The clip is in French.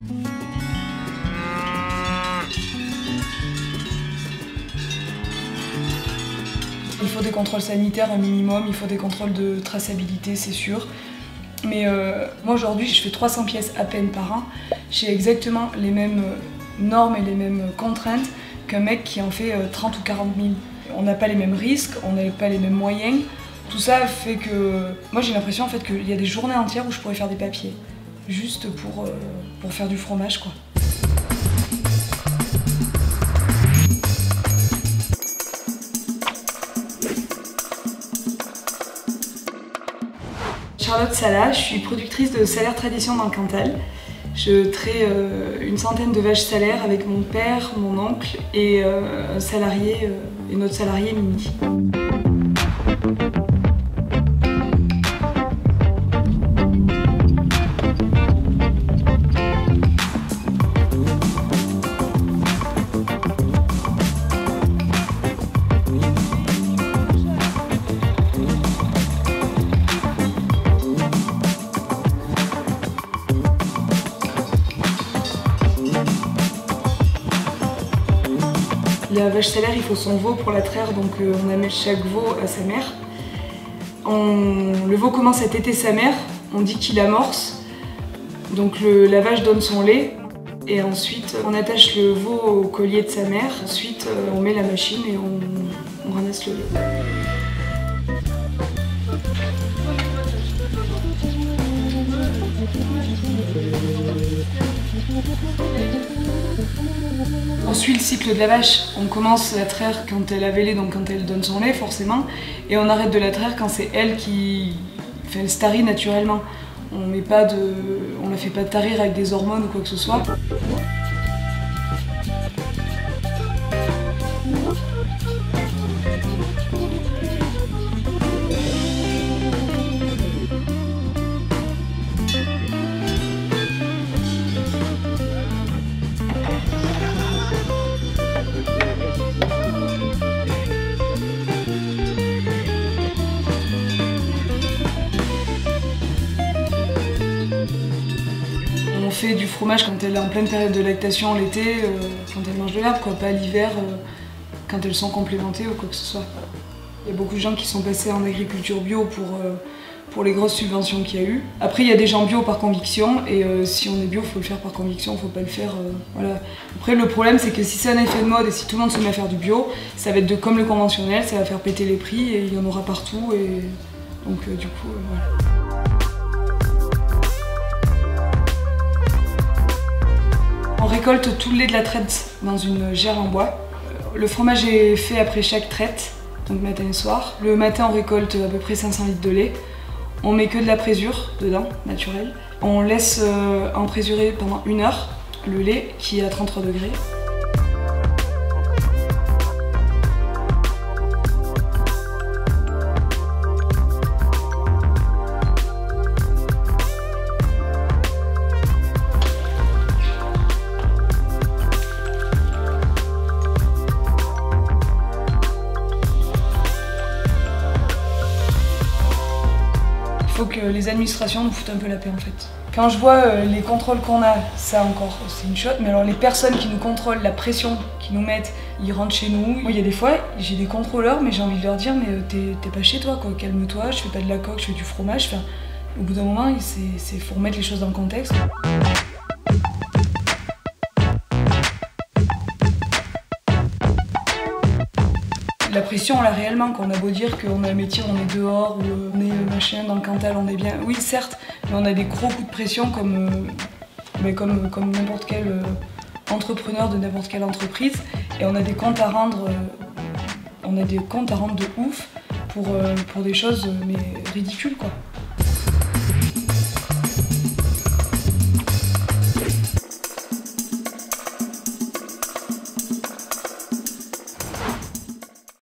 Il faut des contrôles sanitaires un minimum, il faut des contrôles de traçabilité, c'est sûr. Mais moi aujourd'hui, je fais 300 pièces à peine par an. J'ai exactement les mêmes normes et les mêmes contraintes qu'un mec qui en fait 30 ou 40 000. On n'a pas les mêmes risques, on n'a pas les mêmes moyens. Tout ça fait que moi j'ai l'impression en fait qu'il y a des journées entières où je pourrais faire des papiers. Juste pour faire du fromage quoi. Charlotte Sala, je suis productrice de Salaire Tradition dans le Cantal. Je trais une centaine de vaches salaires avec mon père, mon oncle et un salarié, et notre salarié Mimi. La vache salaire, il faut son veau pour la traire, donc on amène chaque veau à sa mère. Le veau commence à téter sa mère, on dit qu'il amorce, donc la vache donne son lait, et ensuite on attache le veau au collier de sa mère, ensuite on met la machine et on ramasse le lait. On suit le cycle de la vache, on commence la traire quand elle a vélé, donc quand elle donne son lait forcément, et on arrête de la traire quand c'est elle qui fait le starie naturellement. On la fait pas tarir avec des hormones ou quoi que ce soit. On fait du fromage quand elle est en pleine période de lactation l'été, quand elle mange de l'herbe, quoi, pas l'hiver, quand elles sont complémentées ou quoi que ce soit. Il y a beaucoup de gens qui sont passés en agriculture bio pour les grosses subventions qu'il y a eu. Après, il y a des gens bio par conviction, et si on est bio, il faut le faire par conviction, il ne faut pas le faire. Voilà. Après, le problème, c'est que si c'est un effet de mode et si tout le monde se met à faire du bio, ça va être comme le conventionnel, ça va faire péter les prix et il y en aura partout. Et donc, du coup, voilà. On récolte tout le lait de la traite dans une gerre en bois. Le fromage est fait après chaque traite, donc matin et soir. Le matin, on récolte à peu près 500 litres de lait. On met que de la présure dedans, naturelle. On laisse emprésurer pendant 1 heure le lait qui est à 33 degrés. Il faut que les administrations nous foutent un peu la paix en fait. Quand je vois les contrôles qu'on a, ça encore c'est une chose, mais alors les personnes qui nous contrôlent, la pression qu'ils nous mettent, ils rentrent chez nous. Moi il y a des fois, j'ai des contrôleurs, mais j'ai envie de leur dire, mais t'es pas chez toi quoi, calme-toi, je fais pas de la coque, je fais du fromage. Enfin, au bout d'un moment, il faut remettre les choses dans le contexte. La pression, on l'a réellement, qu'on a beau dire qu'on a un métier, on est dehors, ou on est machin, dans le Cantal, on est bien. Oui, certes, mais on a des gros coups de pression comme n'importe quel entrepreneur de n'importe quelle entreprise. Et on a des comptes à rendre, de ouf pour des choses mais ridicules, quoi.